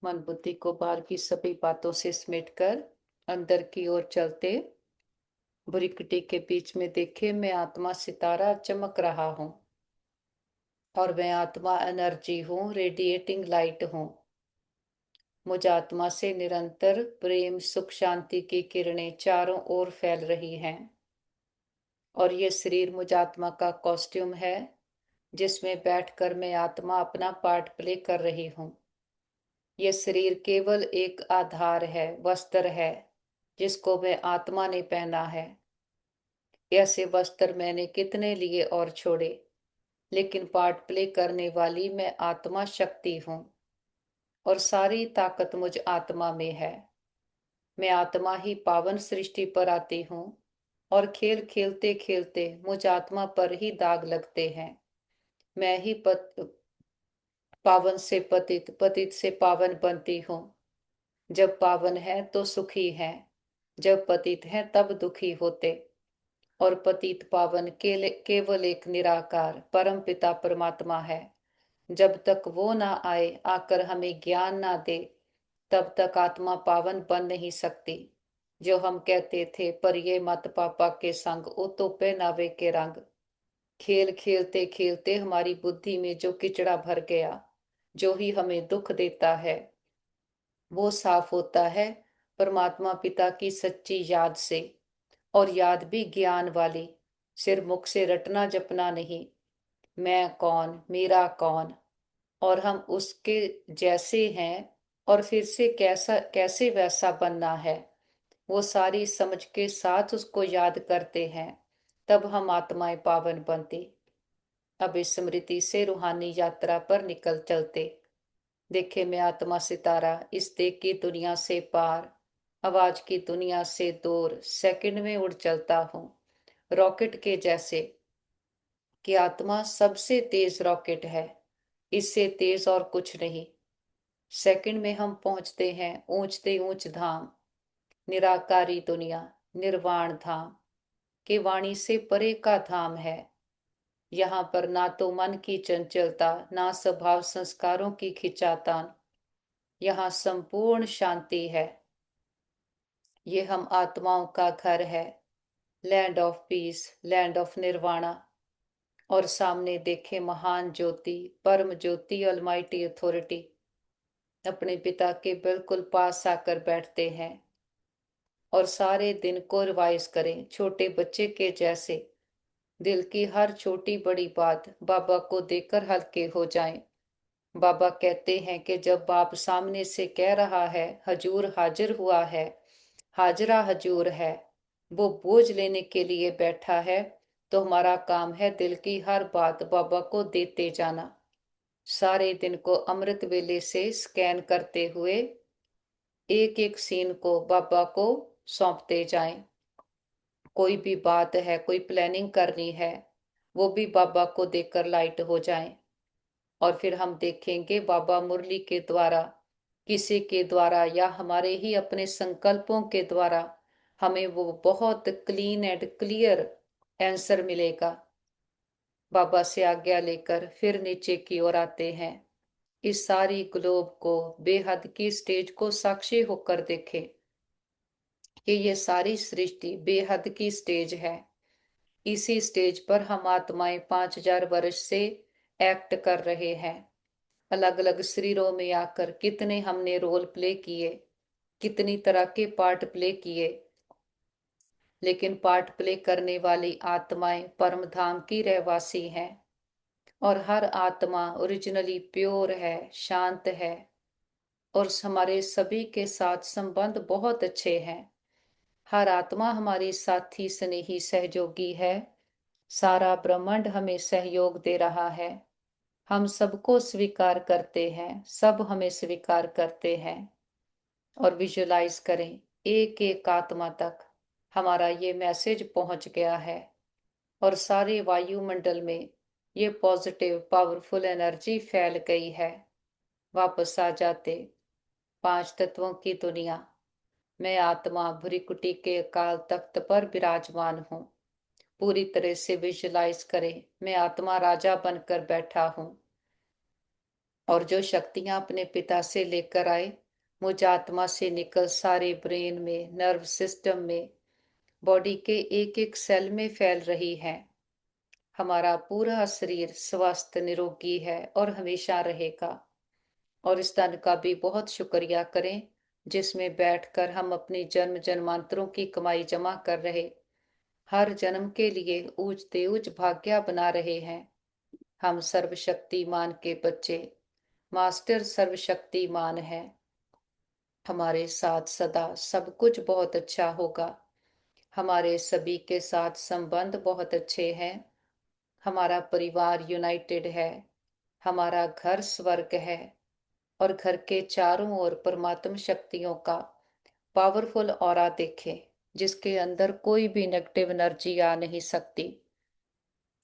मन बुद्धि को बाहर की सभी बातों से समेटकर अंदर की ओर चलते भ्रिकुटी के बीच में देखे मैं आत्मा सितारा चमक रहा हूँ और मैं आत्मा एनर्जी हूँ, रेडिएटिंग लाइट हूँ। मुझ आत्मा से निरंतर प्रेम सुख शांति की किरणें चारों ओर फैल रही हैं और ये शरीर मुझ आत्मा का कॉस्ट्यूम है जिसमें बैठकर मैं आत्मा अपना पार्ट प्ले कर रही हूँ। ये शरीर केवल एक आधार है, वस्त्र है जिसको मैं आत्मा ने पहना है। ऐसे वस्त्र मैंने कितने लिए और छोड़े, लेकिन पार्ट प्ले करने वाली मैं आत्मा शक्ति हूँ और सारी ताकत मुझ आत्मा में है। मैं आत्मा ही पावन सृष्टि पर आती हूँ और खेल खेलते खेलते मुझ आत्मा पर ही दाग लगते हैं। मैं ही पावन से पतित, पतित से पावन बनती हूँ। जब पावन है तो सुखी है, जब पतित है तब दुखी होते। और पतित पावन केवल एक निराकार परम पिता परमात्मा है। जब तक वो ना आए, आकर हमें ज्ञान ना दे, तब तक आत्मा पावन बन नहीं सकती। जो हम कहते थे पर ये मत पापा के संग ओ तो पहनावे के रंग। खेल खेलते खेलते हमारी बुद्धि में जो किचड़ा भर गया, जो ही हमें दुख देता है, वो साफ होता है परमात्मा पिता की सच्ची याद से। और याद भी ज्ञान वाली, सिर मुख से रटना जपना नहीं। मैं कौन, मेरा कौन, और हम उसके जैसे हैं और फिर से कैसा कैसे वैसा बनना है, वो सारी समझ के साथ उसको याद करते हैं। तब हम आत्माएं पावन बनती। अब इस स्मृति से रूहानी यात्रा पर निकल चलते। देखे मैं आत्मा सितारा इस देह की दुनिया से पार, आवाज की दुनिया से दूर सेकंड में उड़ चलता हूँ, रॉकेट के जैसे। कि आत्मा सबसे तेज रॉकेट है, इससे तेज और कुछ नहीं। सेकंड में हम पहुंचते हैं ऊंचते ऊंच धाम, निराकारी दुनिया, निर्वाण धाम के वाणी से परे का धाम है। यहाँ पर ना तो मन की चंचलता, ना स्वभाव संस्कारों की खिंचातान। यहाँ संपूर्ण शांति है। ये हम आत्माओं का घर है, land of peace, land of nirvana. और सामने देखे महान ज्योति, परम ज्योति, ऑलमाइटी अथॉरिटी अपने पिता के बिल्कुल पास आकर बैठते हैं और सारे दिन को रिवाइज करें छोटे बच्चे के जैसे। दिल की हर छोटी बड़ी बात बाबा को देकर हल्के हो जाएं। बाबा कहते हैं कि जब बाप सामने से कह रहा है हजूर हाजिर हुआ है, हाजरा हजूर है, वो बोझ लेने के लिए बैठा है, तो हमारा काम है दिल की हर बात बाबा को देते जाना। सारे दिन को अमृत वेले से स्कैन करते हुए एक एक सीन को बाबा को सौंपते जाएं। कोई भी बात है, कोई प्लानिंग करनी है, वो भी बाबा को देकर लाइट हो जाए। और फिर हम देखेंगे बाबा मुरली के द्वारा, किसी के द्वारा या हमारे ही अपने संकल्पों के द्वारा हमें वो बहुत क्लीन एंड क्लियर आंसर मिलेगा। बाबा से आज्ञा लेकर फिर नीचे की ओर आते हैं। इस सारी ग्लोब को, बेहद की स्टेज को साक्षी होकर देखें कि ये सारी सृष्टि बेहद की स्टेज है। इसी स्टेज पर हम आत्माएं 5000 वर्ष से एक्ट कर रहे हैं। अलग अलग शरीरों में आकर कितने हमने रोल प्ले किए, कितनी तरह के पार्ट प्ले किए, लेकिन पार्ट प्ले करने वाली आत्माएं परम धाम की रहवासी हैं। और हर आत्मा ओरिजिनली प्योर है, शांत है और हमारे सभी के साथ संबंध बहुत अच्छे हैं। हर आत्मा हमारी साथी स्नेही सहयोगी है। सारा ब्रह्मांड हमें सहयोग दे रहा है। हम सबको स्वीकार करते हैं, सब हमें स्वीकार करते हैं। और विजुलाइज करें एक एक आत्मा तक हमारा ये मैसेज पहुंच गया है और सारे वायुमंडल में ये पॉजिटिव पावरफुल एनर्जी फैल गई है। वापस आ जाते 5 तत्वों की दुनिया। मैं आत्मा भ्रिकुटी के अकाल तख्त पर विराजमान हूँ। पूरी तरह से विजुलाइज करें मैं आत्मा राजा बनकर बैठा हूँ और जो शक्तियां अपने पिता से लेकर आए मुझ आत्मा से निकल सारे ब्रेन में, नर्व सिस्टम में, बॉडी के एक एक सेल में फैल रही हैं। हमारा पूरा शरीर स्वस्थ निरोगी है और हमेशा रहेगा। और इस धन का भी बहुत शुक्रिया करें जिसमें बैठकर हम अपनी जन्म जन्मांतरों की कमाई जमा कर रहे, हर जन्म के लिए ऊंच तेऊज भाग्य बना रहे हैं। हम सर्वशक्तिमान के बच्चे, मास्टर सर्वशक्तिमान है। हमारे साथ सदा सब कुछ बहुत अच्छा होगा। हमारे सभी के साथ संबंध बहुत अच्छे हैं। हमारा परिवार यूनाइटेड है। हमारा घर स्वर्ग है। और घर के चारों ओर परमात्म शक्तियों का पावरफुल ऑरा देखें, जिसके अंदर कोई भी नेगेटिव एनर्जी आ नहीं सकती।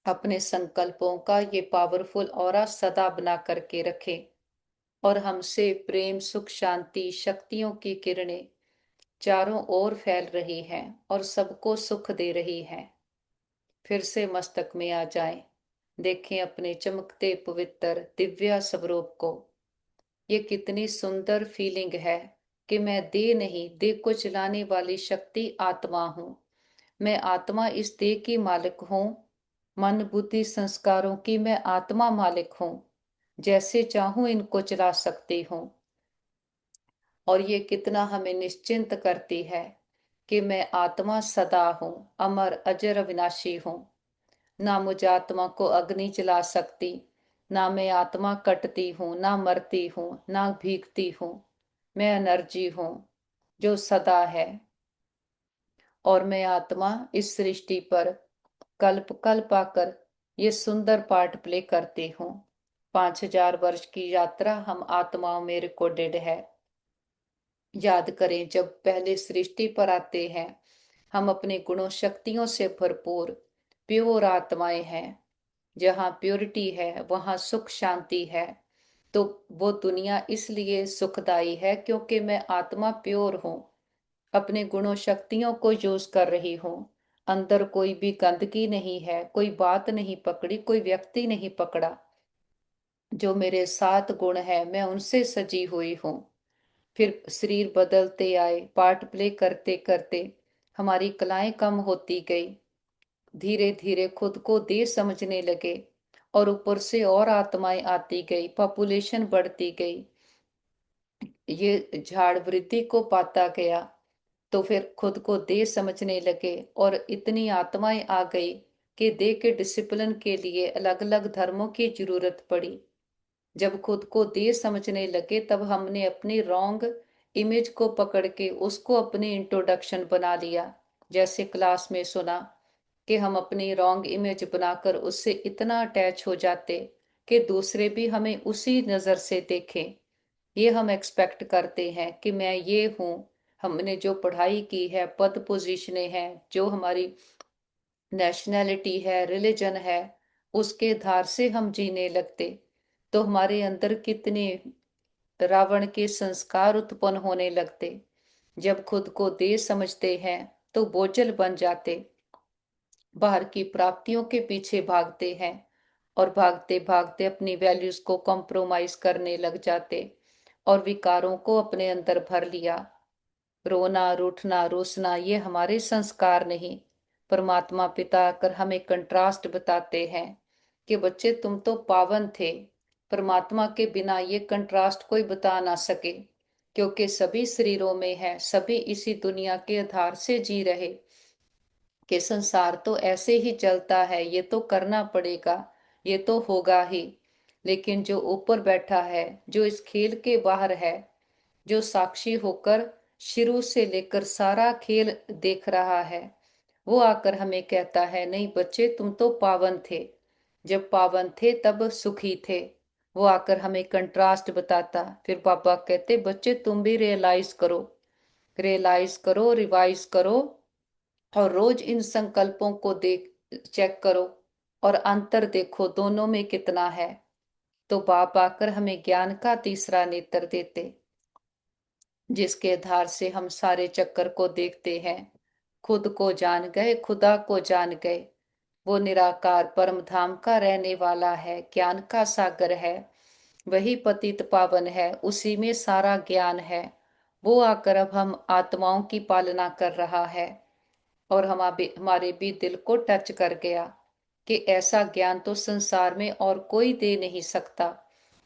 अपने संकल्पों का ये पावरफुल ऑरा सदा बना करके रखें और हमसे प्रेम, सुख, शांति, शक्तियों की किरणें चारों ओर फैल रही हैं और सबको सुख दे रही हैं। फिर से मस्तक में आ जाएं। देखें अपने चमकते पवित्र दिव्य स्वरूप को। ये कितनी सुंदर फीलिंग है कि मैं देह नहीं, देह को चलाने वाली शक्ति आत्मा हूँ। मैं आत्मा इस देह की मालिक हूँ। मन, बुद्धि, संस्कारों की मैं आत्मा मालिक हूँ। जैसे चाहूं इनको चला सकती हूँ। और ये कितना हमें निश्चिंत करती है कि मैं आत्मा सदा हूँ, अमर, अजर, अविनाशी हूँ। ना मुझ आत्मा को अग्नि जला सकती, ना मैं आत्मा कटती हूँ, ना मरती हूँ, ना भीगती हूँ। मैं एनर्जी हूँ जो सदा है। और मैं आत्मा इस सृष्टि पर कल्प कल्प आकर ये सुंदर पार्ट प्ले करती हूँ। 5000 वर्ष की यात्रा हम आत्माओं में रिकॉर्डेड है। याद करें, जब पहले सृष्टि पर आते हैं हम अपने गुणों शक्तियों से भरपूर प्योर आत्माएं हैं। जहाँ प्योरिटी है वहाँ सुख शांति है। तो वो दुनिया इसलिए सुखदाई है क्योंकि मैं आत्मा प्योर हूँ। अपने गुणों शक्तियों को यूज कर रही हूँ। अंदर कोई भी गंदगी नहीं है, कोई बात नहीं पकड़ी, कोई व्यक्ति नहीं पकड़ा। जो मेरे 7 गुण है मैं उनसे सजी हुई हूँ। फिर शरीर बदलते आए, पार्ट प्ले करते करते हमारी कलाएं कम होती गई। धीरे धीरे खुद को देह समझने लगे और ऊपर से और आत्माएं आती गई, पॉपुलेशन बढ़ती गई। ये झाड़ वृद्धि को पाता गया। तो फिर खुद को देह समझने लगे और इतनी आत्माएं आ गई कि देह के डिसिप्लिन के लिए अलग अलग धर्मों की जरूरत पड़ी। जब खुद को देह समझने लगे तब हमने अपनी रॉन्ग इमेज को पकड़ के उसको अपनी इंट्रोडक्शन बना लिया। जैसे क्लास में सुना कि हम अपनी रॉन्ग इमेज बनाकर उससे इतना अटैच हो जाते कि दूसरे भी हमें उसी नज़र से देखें। ये हम एक्सपेक्ट करते हैं कि मैं ये हूँ। हमने जो पढ़ाई की है, पद पोजीशनें हैं, जो हमारी नेशनैलिटी है, रिलीजन है, उसके धार से हम जीने लगते। तो हमारे अंदर कितने रावण के संस्कार उत्पन्न होने लगते। जब खुद को देह समझते हैं तो बोझल बन जाते, बाहर की प्राप्तियों के पीछे भागते हैं और भागते भागते अपनी वैल्यूज को कॉम्प्रोमाइज करने लग जाते और विकारों को अपने अंदर भर लिया। रोना, रूठना, रोसना ये हमारे संस्कार नहीं। परमात्मा पिता आकर हमें कंट्रास्ट बताते हैं कि बच्चे तुम तो पावन थे। परमात्मा के बिना ये कंट्रास्ट कोई बता ना सके, क्योंकि सभी शरीरों में है, सभी इसी दुनिया के आधार से जी रहे कि संसार तो ऐसे ही चलता है, ये तो करना पड़ेगा, ये तो होगा ही। लेकिन जो ऊपर बैठा है, जो इस खेल के बाहर है, जो साक्षी होकर शुरू से लेकर सारा खेल देख रहा है, वो आकर हमें कहता है नहीं बच्चे तुम तो पावन थे। जब पावन थे तब सुखी थे। वो आकर हमें कंट्रास्ट बताता। फिर पापा कहते बच्चे तुम भी रियलाइज करो, रियलाइज करो, रिवाइज करो और रोज इन संकल्पों को देख, चेक करो और अंतर देखो दोनों में कितना है। तो बाप आकर हमें ज्ञान का तीसरा नेत्र देते, जिसके आधार से हम सारे चक्कर को देखते हैं। खुद को जान गए, खुदा को जान गए। वो निराकार परम धाम का रहने वाला है, ज्ञान का सागर है। वही पतित पावन है, उसी में सारा ज्ञान है। वो आकर अब हम आत्माओं की पालना कर रहा है। और हमारे भी दिल को टच कर गया कि ऐसा ज्ञान तो संसार में और कोई दे नहीं सकता।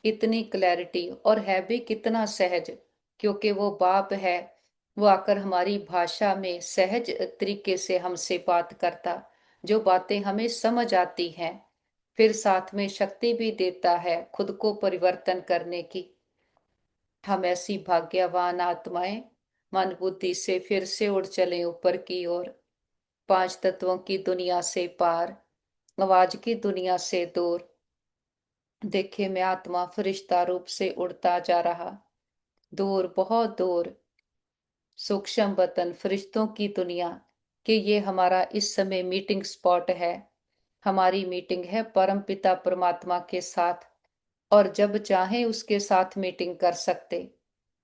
इतनी क्लैरिटी, और है भी कितना सहज, क्योंकि वो बाप है। वो आकर हमारी भाषा में सहज तरीके से हमसे बात करता, जो बातें हमें समझ आती हैं। फिर साथ में शक्ति भी देता है खुद को परिवर्तन करने की। हम ऐसी भाग्यवान आत्माएं मन बुद्धि से फिर से उड़ चले ऊपर की ओर, पांच तत्वों की दुनिया से पार, आवाज की दुनिया से दूर। देखे मैं आत्मा फरिश्ता रूप से उड़ता जा रहा, दूर बहुत दूर, सूक्ष्म वतन फरिश्तों की दुनिया। कि ये हमारा इस समय मीटिंग स्पॉट है। हमारी मीटिंग है परम पिता परमात्मा के साथ, और जब चाहे उसके साथ मीटिंग कर सकते।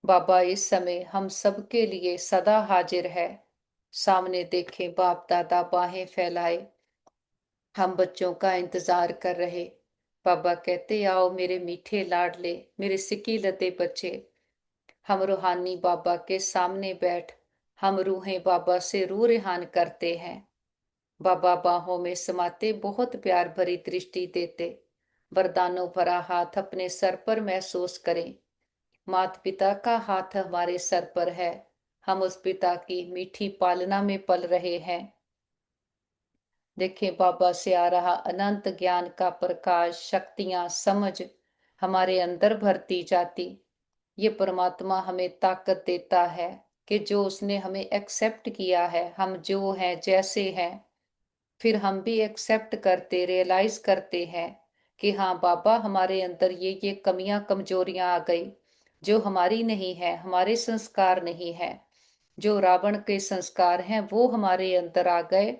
बाबा इस समय हम सबके लिए सदा हाजिर है। सामने देखें बाप दादा बाहें फैलाए, हम बच्चों का इंतजार कर रहे। बाबा कहते आओ मेरे मीठे लाडले, मेरे सिकी लते बच्चे। हम रूहानी बाबा के सामने बैठ, हम रूहें बाबा से रू रिहान करते हैं। बाबा बाहों में समाते बहुत प्यार भरी दृष्टि देते। वरदानों भरा हाथ अपने सर पर महसूस करें। माता पिता का हाथ हमारे सर पर है। हम उस पिता की मीठी पालना में पल रहे हैं। देखें बाबा से आ रहा अनंत ज्ञान का प्रकाश, शक्तियां, समझ हमारे अंदर भरती जाती। ये परमात्मा हमें ताकत देता है कि जो उसने हमें एक्सेप्ट किया है, हम जो हैं जैसे हैं, फिर हम भी एक्सेप्ट करते, रियलाइज करते हैं कि हाँ बाबा हमारे अंदर ये कमियां कमजोरियां आ गई, जो हमारी नहीं है, हमारे संस्कार नहीं है। जो रावण के संस्कार हैं वो हमारे अंदर आ गए,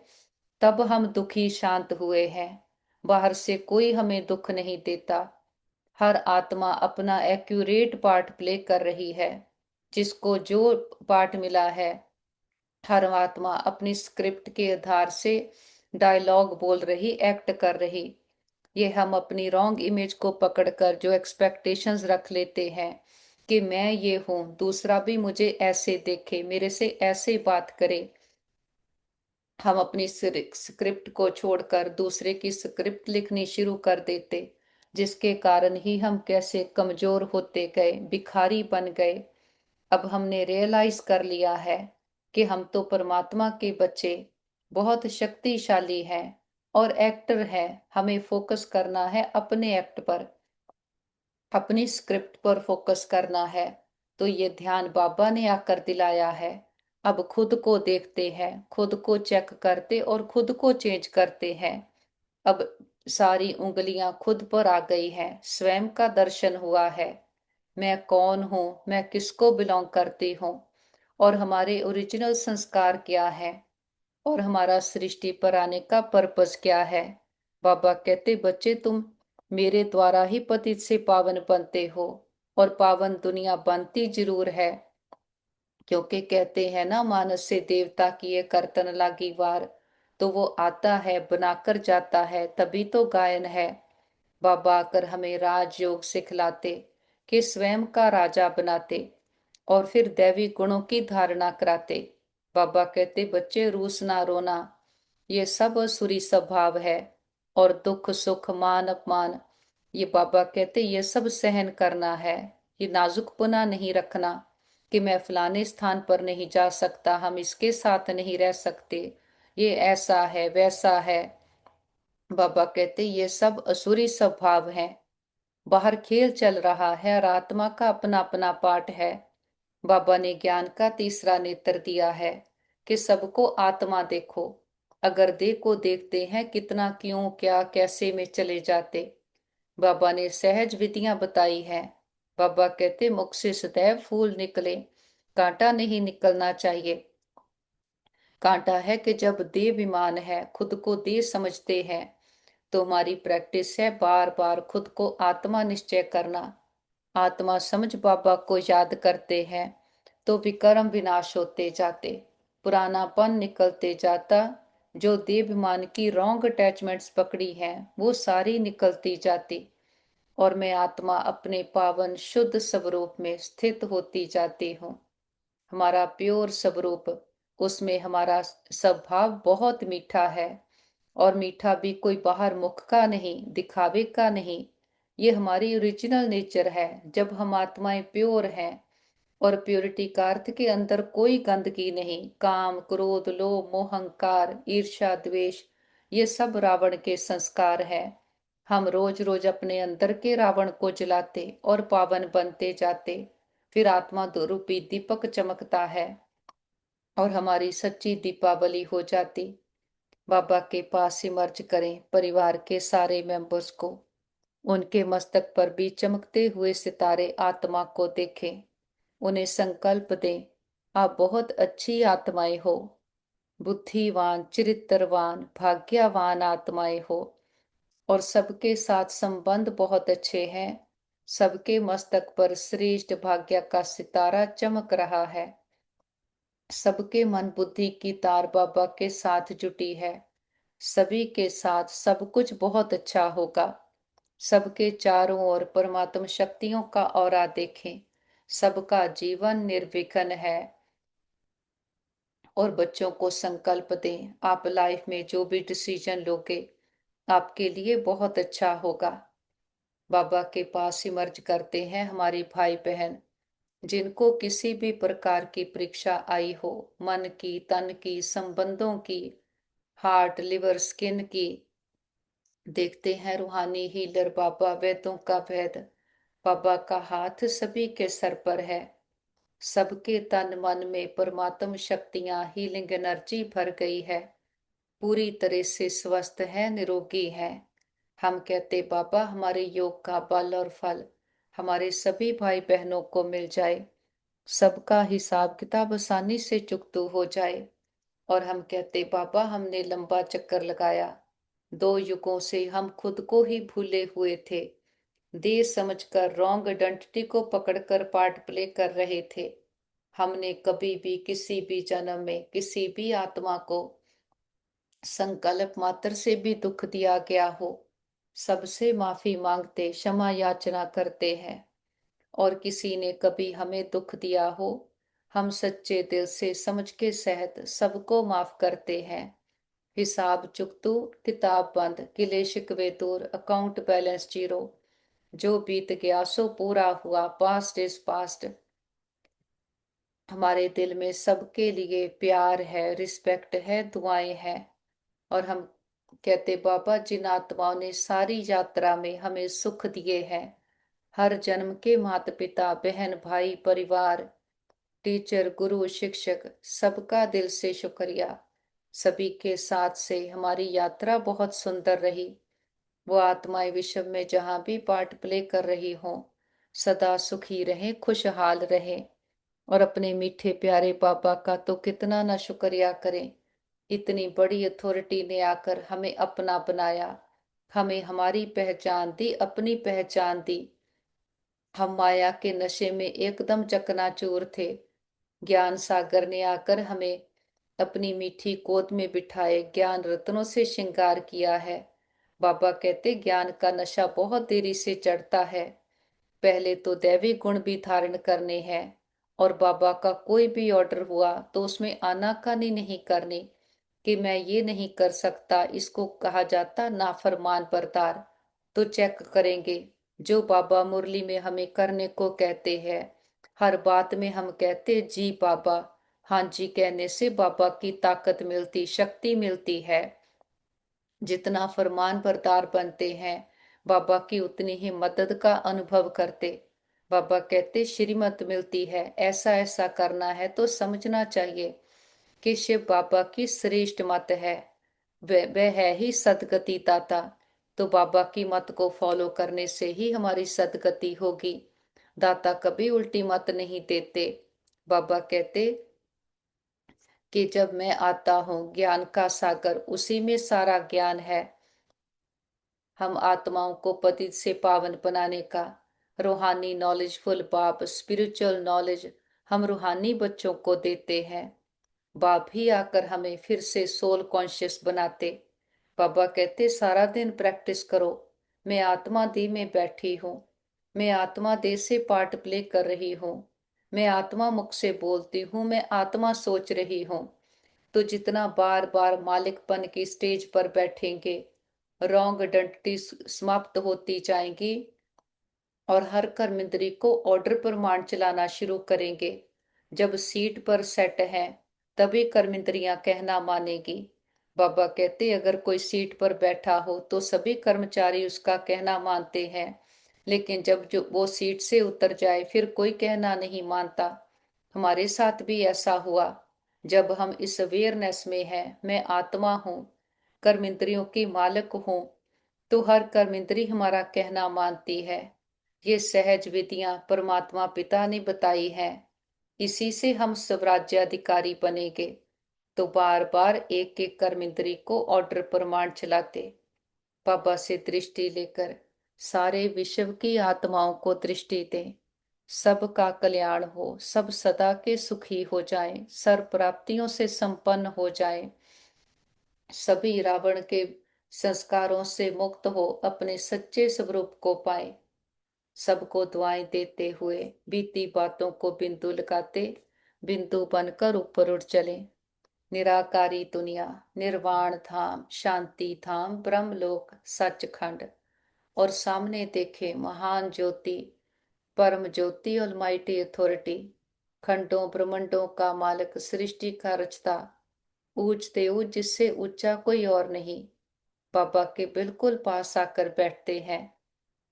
तब हम दुखी शांत हुए हैं। बाहर से कोई हमें दुख नहीं देता। हर आत्मा अपना एक्यूरेट पार्ट प्ले कर रही है। जिसको जो पार्ट मिला है, हर आत्मा अपनी स्क्रिप्ट के आधार से डायलॉग बोल रही, एक्ट कर रही। ये हम अपनी रॉन्ग इमेज को पकड़कर जो एक्सपेक्टेशंस रख लेते हैं कि मैं ये हूं, दूसरा भी मुझे ऐसे देखे, मेरे से ऐसे बात करे। हम अपनी स्क्रिप्ट को छोड़कर दूसरे की स्क्रिप्ट लिखनी शुरू कर देते, जिसके कारण ही हम कैसे कमजोर होते गए, भिखारी बन गए। अब हमने रियलाइज कर लिया है कि हम तो परमात्मा के बच्चे बहुत शक्तिशाली हैं और एक्टर हैं। हमें फोकस करना है अपने एक्ट पर, अपनी स्क्रिप्ट पर फोकस करना है। तो ये ध्यान बाबा ने आकर दिलाया है। अब खुद को देखते हैं, खुद को चेक करते और खुद को चेंज करते हैं। अब सारी उंगलियां खुद पर आ गई हैं, स्वयं का दर्शन हुआ है। मैं कौन हूँ, मैं किसको बिलोंग करती हूँ, और हमारे ओरिजिनल संस्कार क्या है, और हमारा सृष्टि पर आने का पर्पस क्या है। बाबा कहते बच्चे तुम मेरे द्वारा ही पतित से पावन बनते हो, और पावन दुनिया बनती जरूर है। क्योंकि कहते हैं ना, मानस से देवता की ये करतन लागी वार। तो वो आता है बनाकर जाता है, तभी तो गायन है। बाबा आकर हमें राजयोग सिखलाते कि स्वयं का राजा बनाते, और फिर दैवी गुणों की धारणा कराते। बाबा कहते बच्चे रूसना रोना ये सब असुरी स्वभाव है, और दुख सुख मान अपमान ये बाबा कहते ये सब सहन करना है। ये नाजुकपना नहीं रखना कि मैं फलाने स्थान पर नहीं जा सकता, हम इसके साथ नहीं रह सकते, ये ऐसा है वैसा है। बाबा कहते ये सब असुरी स्वभाव है। बाहर खेल चल रहा है और आत्मा का अपना अपना पाठ है। बाबा ने ज्ञान का तीसरा नेत्र दिया है कि सबको आत्मा देखो। अगर देह को देखते हैं कितना क्यों क्या कैसे में चले जाते। बाबा ने सहज विधियां बताई हैं। बाबा कहते मुख से सदैव फूल निकले, कांटा नहीं निकलना चाहिए। कांटा है कि जब देह विमान है, खुद को देह समझते हैं, तो हमारी प्रैक्टिस है बार बार खुद को आत्मा निश्चय करना। आत्मा समझ बाबा को याद करते हैं तो विकर्म विनाश होते जाते, पुरानापन निकलते जाता। जो देवाभिमान की रॉन्ग अटैचमेंट्स पकड़ी हैं वो सारी निकलती जाती। और मैं आत्मा अपने पावन शुद्ध स्वरूप में स्थित होती जाती हूँ। हमारा प्योर स्वरूप, उसमें हमारा स्वभाव बहुत मीठा है। और मीठा भी कोई बाहर मुख का नहीं, दिखावे का नहीं। ये हमारी ओरिजिनल नेचर है। जब हम आत्माएं प्योर हैं, और प्योरिटी का अर्थ के अंदर कोई गंदगी नहीं, काम क्रोध लोभ मोह अहंकार ईर्ष्या द्वेष, ये सब रावण के संस्कार है। हम रोज रोज अपने अंदर के रावण को जलाते और पावन बनते जाते। फिर आत्मा रूपी दीपक चमकता है और हमारी सच्ची दीपावली हो जाती। बाबा के पास इमर्ज करें परिवार के सारे मेंबर्स को। उनके मस्तक पर भी चमकते हुए सितारे आत्मा को देखें। उन्हें संकल्प दें, आप बहुत अच्छी आत्माएं हो, बुद्धिवान चरित्रवान भाग्यवान आत्माएं हो, और सबके साथ संबंध बहुत अच्छे हैं। सबके मस्तक पर श्रेष्ठ भाग्य का सितारा चमक रहा है। सबके मन बुद्धि की तार बाबा के साथ जुटी है। सभी के साथ सब कुछ बहुत अच्छा होगा। सबके चारों ओर परमात्म शक्तियों का औरा देखें। सबका जीवन निर्विघ्न है। और बच्चों को संकल्प दें, आप लाइफ में जो भी डिसीजन लोगे, आपके लिए बहुत अच्छा होगा। बाबा के पास इमर्ज करते हैं हमारी भाई बहन, जिनको किसी भी प्रकार की परीक्षा आई हो, मन की तन की संबंधों की, हार्ट लिवर स्किन की। देखते हैं रूहानी हीलर बाबा वेदों का वेद, बाबा का हाथ सभी के सर पर है। सबके तन मन में परमात्म शक्तियां हीलिंग एनर्जी भर गई है। पूरी तरह से स्वस्थ है, निरोगी है। हम कहते बाबा हमारे योग का बल और फल हमारे सभी भाई बहनों को मिल जाए। सबका हिसाब किताब आसानी से चुकतू हो जाए। और हम कहते बाबा हमने लंबा चक्कर लगाया, 2 युगों से हम खुद को ही भूले हुए थे। देर समझकर रॉन्ग आइडेंटिटी को पकड़कर पार्ट प्ले कर रहे थे। हमने कभी भी किसी भी जन्म में किसी भी आत्मा को संकल्प मात्र से भी दुख दिया गया हो, सबसे माफी मांगते क्षमा याचना करते हैं। और किसी ने कभी हमें दुख दिया हो, हम सच्चे दिल से समझ के सहित सबको माफ करते हैं। हिसाब चुकतू, किताब बंद, गिले शिकवे दूर, अकाउंट बैलेंस जीरो। जो बीत गया सो पूरा हुआ, पास्ट इज पास्ट। हमारे दिल में सबके लिए प्यार है, रिस्पेक्ट है, दुआएं हैं। और हम कहते बाबा जिन आत्माओं ने सारी यात्रा में हमें सुख दिए हैं, हर जन्म के माता पिता बहन भाई परिवार टीचर गुरु शिक्षक, सबका दिल से शुक्रिया। सभी के साथ से हमारी यात्रा बहुत सुंदर रही। वो आत्माएं विश्व में जहां भी पार्ट प्ले कर रही हों, सदा सुखी रहें, खुशहाल रहें। और अपने मीठे प्यारे पापा का तो कितना ना शुक्रिया करें। इतनी बड़ी अथॉरिटी ने आकर हमें अपना बनाया, हमें हमारी पहचान दी, अपनी पहचान दी। हम माया के नशे में एकदम चकनाचूर थे। ज्ञान सागर ने आकर हमें अपनी मीठी गोद में बिठाए, ज्ञान रत्नों से श्रृंगार किया है। बाबा कहते ज्ञान का नशा बहुत देरी से चढ़ता है। पहले तो दैवी गुण भी धारण करने हैं। और बाबा का कोई भी ऑर्डर हुआ तो उसमें आनाकानी नहीं करनी कि मैं ये नहीं कर सकता, इसको कहा जाता नाफरमान बरदार। तो चेक करेंगे जो बाबा मुरली में हमें करने को कहते हैं, हर बात में हम कहते जी बाबा। हाँ जी कहने से बाबा की ताकत मिलती, शक्ति मिलती है। जितना फरमान बरदार बनते हैं, बाबा की उतनी ही मदद का अनुभव करते। बाबा कहते श्रीमत मिलती है, ऐसा ऐसा करना है तो समझना चाहिए कि शिव बाबा की श्रेष्ठ मत है। वह है ही सदगति दाता। तो बाबा की मत को फॉलो करने से ही हमारी सदगति होगी। दाता कभी उल्टी मत नहीं देते। बाबा कहते कि जब मैं आता हूँ ज्ञान का सागर, उसी में सारा ज्ञान है। हम आत्माओं को पतित से पावन बनाने का रूहानी नॉलेजफुल बाप, स्पिरिचुअल नॉलेज हम रूहानी बच्चों को देते हैं। बाप ही आकर हमें फिर से सोल कॉन्शियस बनाते। बाबा कहते सारा दिन प्रैक्टिस करो, मैं आत्मा देह में बैठी हूँ। मैं आत्मा देह से पार्ट प्ले कर रही हूँ। मैं आत्मा मुख से बोलती हूँ। मैं आत्मा सोच रही हूँ। तो जितना बार बार मालिकपन की स्टेज पर बैठेंगे, रॉन्ग आइडेंटिटी समाप्त होती जाएंगी और हर कर्मेंद्री को ऑर्डर प्रमाण चलाना शुरू करेंगे। जब सीट पर सेट है तभी कर्मेंद्रियां कहना मानेगी। बाबा कहते अगर कोई सीट पर बैठा हो तो सभी कर्मचारी उसका कहना मानते हैं, लेकिन जब जो वो सीट से उतर जाए फिर कोई कहना नहीं मानता। हमारे साथ भी ऐसा हुआ। जब हम इस अवेयरनेस में हैं, मैं आत्मा हूँ, कर्मेंद्रियों की मालिक हूँ, तो हर कर्मेंद्री हमारा कहना मानती है। ये सहज विधियां परमात्मा पिता ने बताई हैं। इसी से हम स्वराज्याधिकारी बनेंगे। तो बार बार एक एक कर्मेंद्री को ऑर्डर प्रमाण चलाते, बाबा से दृष्टि लेकर सारे विश्व की आत्माओं को दृष्टि दें। सबका कल्याण हो, सब सदा के सुखी हो जाएं, सर्व प्राप्तियों से संपन्न हो जाएं, सभी रावण के संस्कारों से मुक्त हो अपने सच्चे स्वरूप को पाए। सबको दुआएं देते हुए बीती बातों को बिंदु लगाते बिंदु बनकर ऊपर उठ चले। निराकारी दुनिया, निर्वाण धाम, शांति धाम, ब्रह्मलोक, सचखंड, और सामने देखे महान ज्योति, परम ज्योति, ऑलमाइटी अथॉरिटी, खंडों ब्रह्मंडों का मालिक, सृष्टि का रचता, ऊंचते ऊंच जिससे ऊंचा कोई और नहीं। बाबा के बिल्कुल पास आकर बैठते हैं।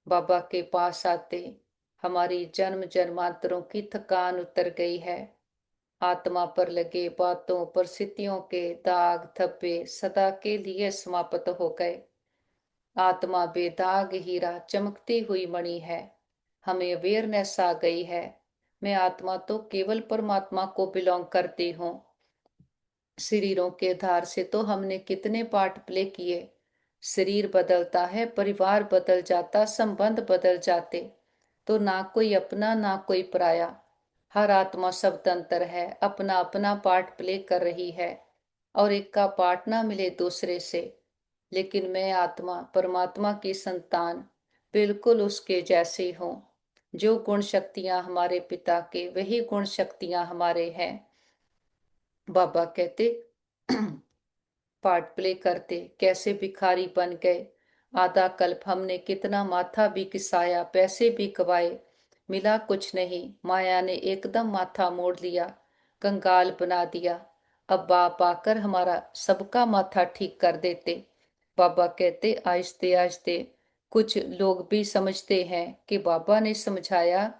बाबा के पास आते हमारी जन्म जन्मांतरों की थकान उतर गई है। आत्मा पर लगे बातों परिस्थितियों के दाग धब्बे सदा के लिए समाप्त हो गए। आत्मा बेदाग हीरा चमकती हुई मणि है। हमें अवेयरनेस आ गई है। मैं आत्मा तो केवल परमात्मा को बिलोंग करती हूँ। शरीरों के आधार से तो हमने कितने पार्ट प्ले किए। शरीर बदलता है, परिवार बदल जाता, संबंध बदल जाते, तो ना कोई अपना ना कोई पराया। हर आत्मा स्वतंत्र है, अपना अपना पार्ट प्ले कर रही है और एक का पार्ट ना मिले दूसरे से। लेकिन मैं आत्मा परमात्मा की संतान बिल्कुल उसके जैसी हूँ। जो गुण शक्तियां हमारे पिता के वही गुण शक्तियां हमारे हैं। बाबा कहते पार्ट प्ले करते कैसे भिखारी बन गए। आधा कल्प हमने कितना माथा भी किसाया, पैसे भी कमाए, मिला कुछ नहीं। माया ने एकदम माथा मोड़ लिया, कंगाल बना दिया। अब बाप आकर हमारा सबका माथा ठीक कर देते। बाबा कहते आहिस्ते आहिस्ते कुछ लोग भी समझते हैं कि बाबा ने समझाया।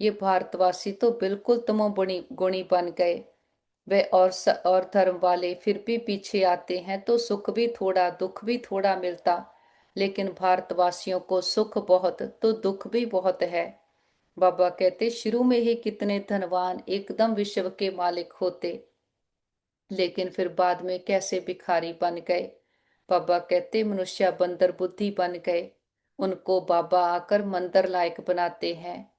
ये भारतवासी तो बिल्कुल तमोगुणी गुणी बन गए। वे और धर्म वाले फिर भी पीछे आते हैं तो सुख भी थोड़ा दुख भी थोड़ा मिलता, लेकिन भारतवासियों को सुख बहुत तो दुख भी बहुत है। बाबा कहते शुरू में ही कितने धनवान एकदम विश्व के मालिक होते, लेकिन फिर बाद में कैसे भिखारी बन गए। बाबा कहते मनुष्य बंदर बुद्धि बन गए। उनको बाबा आकर मंदिर लायक बनाते हैं।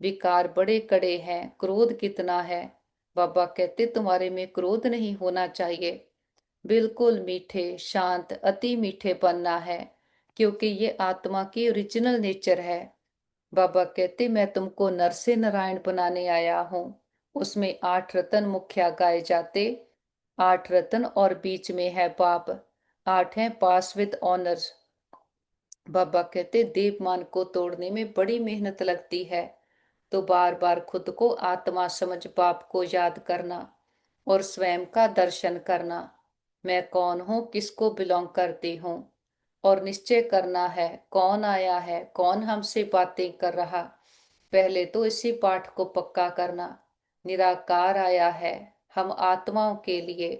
विकार बड़े कड़े हैं, क्रोध कितना है। बाबा कहते तुम्हारे में क्रोध नहीं होना चाहिए, बिल्कुल मीठे शांत अति मीठे बनना है, क्योंकि ये आत्मा की ओरिजिनल नेचर है। बाबा कहते मैं तुमको नर से नारायण बनाने आया हूँ। उसमें 8 रतन मुखिया गाए जाते, 8 रतन और बीच में है बाप, 8 हैं पास विद ऑनर्स। बाबा कहते देवमान को तोड़ने में बड़ी मेहनत लगती है, तो बार बार खुद को आत्मा समझ बाप को याद करना और स्वयं का दर्शन करना। मैं कौन हूँ, किसको बिलोंग करती हूँ, और निश्चय करना है कौन आया है, कौन हमसे बातें कर रहा। पहले तो इसी पाठ को पक्का करना। निराकार आया है हम आत्माओं के लिए।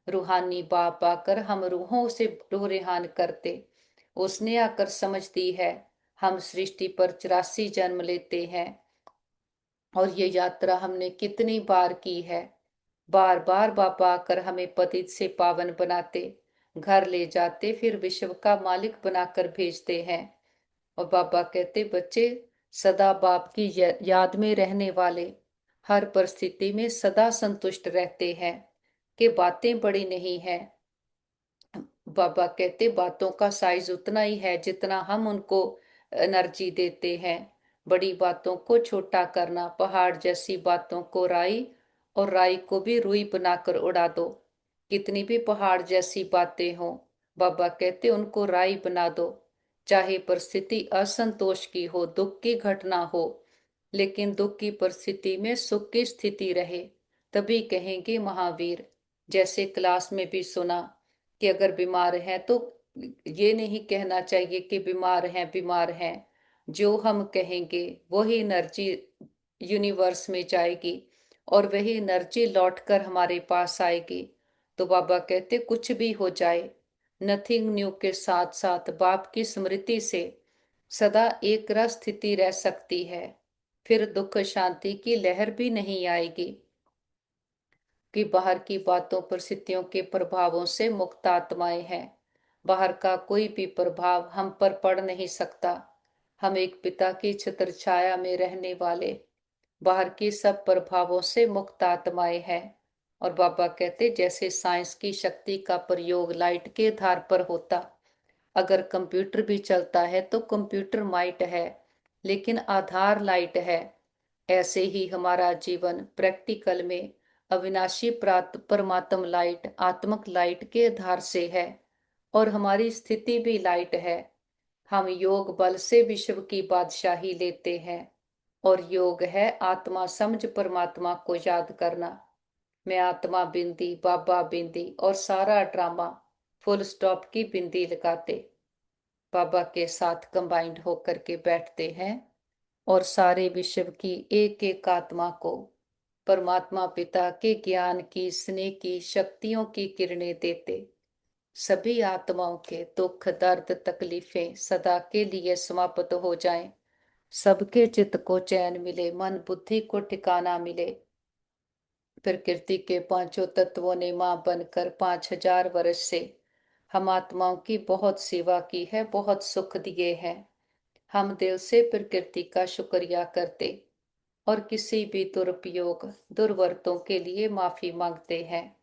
रूहानी बाप आकर हम रूहों से रूह रेहान करते। उसने आकर समझ दी है हम सृष्टि पर 84 जन्म लेते हैं, और ये यात्रा हमने कितनी बार की है। बार बार बाबा आकर हमें पतित से पावन बनाते, घर ले जाते, फिर विश्व का मालिक बनाकर भेजते हैं। और बाबा कहते बच्चे सदा बाप की याद में रहने वाले हर परिस्थिति में सदा संतुष्ट रहते हैं कि बातें बड़ी नहीं हैं। बाबा कहते बातों का साइज उतना ही है जितना हम उनको एनर्जी देते हैं। बड़ी बातों को छोटा करना, पहाड़ जैसी बातों को राई और राई को भी रुई बनाकर उड़ा दो। कितनी भी पहाड़ जैसी बातें हों, बाबा कहते उनको राई बना दो। चाहे परिस्थिति असंतोष की हो, दुख की घटना हो, लेकिन दुख की परिस्थिति में सुख की स्थिति रहे, तभी कहेंगे महावीर। जैसे क्लास में भी सुना कि अगर बीमार है तो ये नहीं कहना चाहिए कि बीमार हैं बीमार हैं। जो हम कहेंगे वही एनर्जी यूनिवर्स में जाएगी और वही एनर्जी लौटकर हमारे पास आएगी। तो बाबा कहते कुछ भी हो जाए, नथिंग न्यू के साथ साथ बाप की स्मृति से सदा एक रस स्थिति रह सकती है। फिर दुख शांति की लहर भी नहीं आएगी कि बाहर की बातों परिस्थितियों के प्रभावों से मुक्त आत्माएं हैं। बाहर का कोई भी प्रभाव हम पर पड़ नहीं सकता। हम एक पिता की छत्र छाया में रहने वाले बाहर की सब प्रभावों से मुक्त आत्माएं हैं। और बाबा कहते जैसे साइंस की शक्ति का प्रयोग लाइट के आधार पर होता, अगर कंप्यूटर भी चलता है तो कंप्यूटर माइट है, लेकिन आधार लाइट है। ऐसे ही हमारा जीवन प्रैक्टिकल में अविनाशी प्राप्त परमात्म लाइट आत्मक लाइट के आधार से है, और हमारी स्थिति भी लाइट है। हम योग बल से विश्व की बादशाही लेते हैं, और योग है आत्मा समझ परमात्मा को याद करना। मैं आत्मा बिंदी बाबा बिंदी और सारा ड्रामा फुल स्टॉप की बिंदी लगाते बाबा के साथ कंबाइंड होकर के बैठते हैं, और सारे विश्व की एक एक आत्मा को परमात्मा पिता के ज्ञान की स्नेह की शक्तियों की किरणें देते। सभी आत्माओं के दुख दर्द तकलीफें सदा के लिए समाप्त हो जाएं। सबके चित्त को चैन मिले, मन बुद्धि को ठिकाना मिले। प्रकृति के पांचों तत्वों ने मां बनकर 5000 वर्ष से हम आत्माओं की बहुत सेवा की है, बहुत सुख दिए हैं। हम दिल से प्रकृति का शुक्रिया करते और किसी भी दुरुपयोग दुर्वर्तों के लिए माफी मांगते हैं।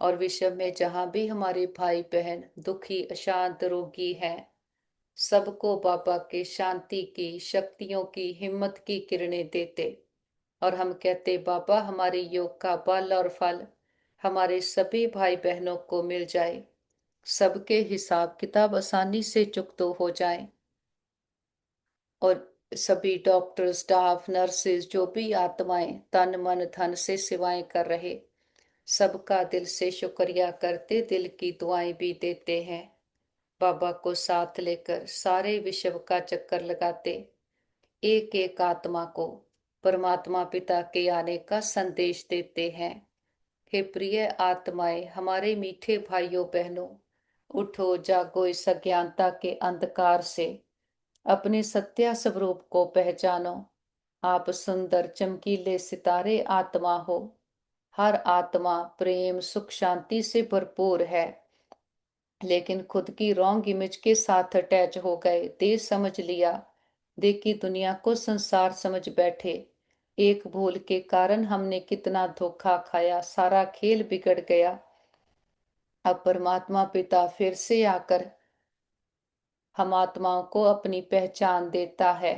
और विश्व में जहां भी हमारे भाई बहन दुखी अशांत रोगी हैं, सबको बाबा के शांति की शक्तियों की हिम्मत की किरणें देते। और हम कहते बाबा हमारे योग का बल और फल हमारे सभी भाई बहनों को मिल जाए, सबके हिसाब किताब आसानी से चुकतो हो जाए। और सभी डॉक्टर स्टाफ नर्सेज जो भी आत्माएं तन मन धन से सेवाएं कर रहे, सबका दिल से शुक्रिया करते, दिल की दुआएं भी देते हैं। बाबा को साथ लेकर सारे विश्व का चक्कर लगाते, एक एक आत्मा को परमात्मा पिता के आने का संदेश देते हैं। हे प्रिय आत्माएं, हमारे मीठे भाइयों बहनों, उठो जागो इस अज्ञानता के अंधकार से, अपने सत्या स्वरूप को पहचानो। आप सुंदर चमकीले सितारे आत्मा हो। हर आत्मा प्रेम सुख शांति से भरपूर है, लेकिन खुद की रॉन्ग इमेज के साथ अटैच हो गए। देश समझ लिया, देखी दुनिया को संसार समझ बैठे। एक भूल के कारण हमने कितना धोखा खाया, सारा खेल बिगड़ गया। अब परमात्मा पिता फिर से आकर हम आत्माओं को अपनी पहचान देता है,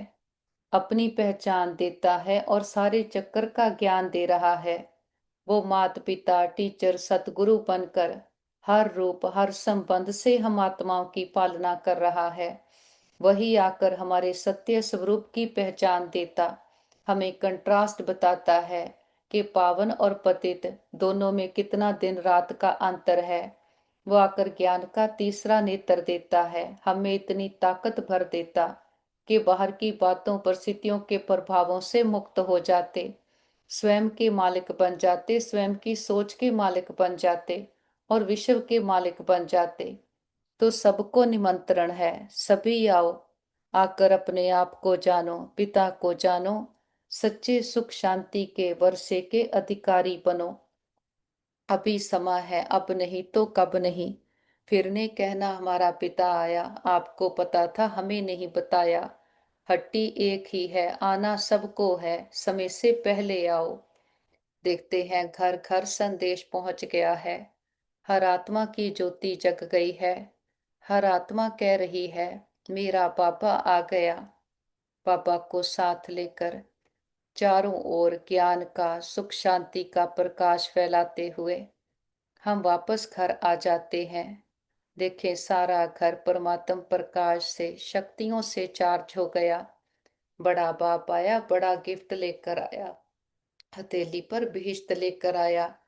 अपनी पहचान देता है और सारे चक्कर का ज्ञान दे रहा है। वो माता पिता टीचर सतगुरु बनकर हर रूप हर संबंध से हम आत्माओं की पालना कर रहा है। वही आकर हमारे सत्य स्वरूप की पहचान देता, हमें कंट्रास्ट बताता है कि पावन और पतित दोनों में कितना दिन रात का अंतर है। वो आकर ज्ञान का तीसरा नेत्र देता है, हमें इतनी ताकत भर देता कि बाहर की बातों परिस्थितियों के प्रभावों से मुक्त हो जाते, स्वयं के मालिक बन जाते, स्वयं की सोच के मालिक बन जाते और विश्व के मालिक बन जाते। तो सबको निमंत्रण है, सभी आओ, आकर अपने आप को जानो, पिता को जानो, सच्चे सुख शांति के वर्षे के अधिकारी बनो। अभी समय है, अब नहीं तो कब नहीं। फिर ने कहना हमारा पिता आया, आपको पता था हमें नहीं बताया। हट्टी एक ही है, आना सबको है, समय से पहले आओ। देखते हैं घर घर संदेश पहुंच गया है। हर आत्मा की ज्योति जग गई है। हर आत्मा कह रही है, मेरा बाबा आ गया। बाबा को साथ लेकर चारों ओर ज्ञान का, सुख शांति का प्रकाश फैलाते हुए हम वापस घर आ जाते हैं। देखें, सारा घर परमात्म प्रकाश से, शक्तियों से चार्ज हो गया। बड़ा बाप आया, बड़ा गिफ्ट लेकर आया, हथेली पर बहिश्त लेकर आया,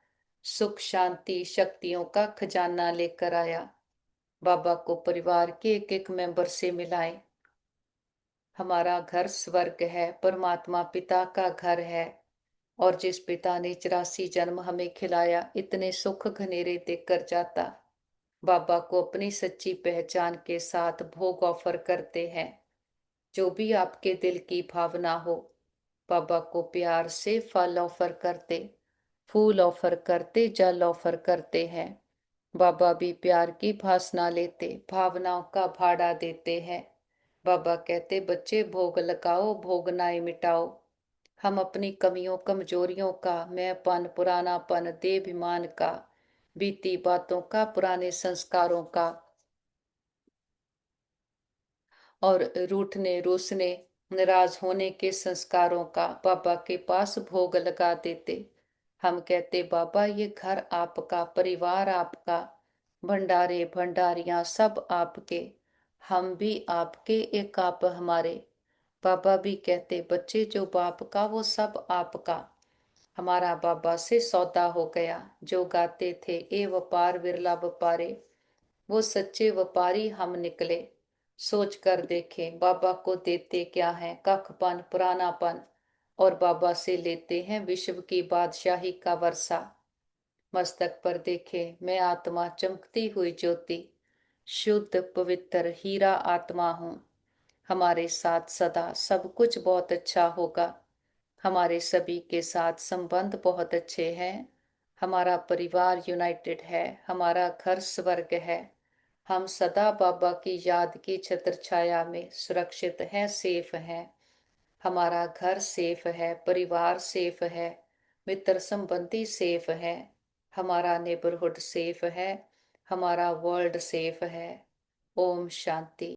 सुख शांति शक्तियों का खजाना लेकर आया। बाबा को परिवार के एक एक मेंबर से मिलाएं। हमारा घर स्वर्ग है, परमात्मा पिता का घर है। और जिस पिता ने 84 जन्म हमें खिलाया, इतने सुख घनेरे देकर जाता, बाबा को अपनी सच्ची पहचान के साथ भोग ऑफर करते हैं। जो भी आपके दिल की भावना हो, बाबा को प्यार से फल ऑफर करते, फूल ऑफर करते, जल ऑफर करते हैं। बाबा भी प्यार की भासना लेते, भावनाओं का भाड़ा देते हैं। बाबा कहते, बच्चे भोग लगाओ, भोगनाएं मिटाओ। हम अपनी कमियों कमजोरियों का, मैंपन पुरानापन देहाभिमान का, बीती बातों का, पुराने संस्कारों का और रूठने रूसने नाराज होने के संस्कारों का बाबा के पास भोग लगा देते। हम कहते, बाबा ये घर आपका, परिवार आपका, भंडारे भंडारियां सब आपके, हम भी आपके, एक आप हमारे। बाबा भी कहते, बच्चे जो बाप का वो सब आपका। हमारा बाबा से सौदा हो गया। जो गाते थे, ए व्यापार विरला व्यापारे, वो सच्चे व्यापारी हम निकले। सोच कर देखें, बाबा को देते क्या है? कखपन पुरानापन, और बाबा से लेते हैं विश्व की बादशाही का वर्षा। मस्तक पर देखे, मैं आत्मा चमकती हुई ज्योति, शुद्ध पवित्र हीरा आत्मा हूँ। हमारे साथ सदा सब कुछ बहुत अच्छा होगा। हमारे सभी के साथ संबंध बहुत अच्छे हैं। हमारा परिवार यूनाइटेड है, हमारा घर स्वर्ग है। हम सदा बाबा की याद की छत्र छाया में सुरक्षित हैं, सेफ हैं। हमारा घर सेफ है, परिवार सेफ है, मित्र संबंधी सेफ है, हमारा नेबरहुड सेफ है, हमारा वर्ल्ड सेफ है। ओम शांति।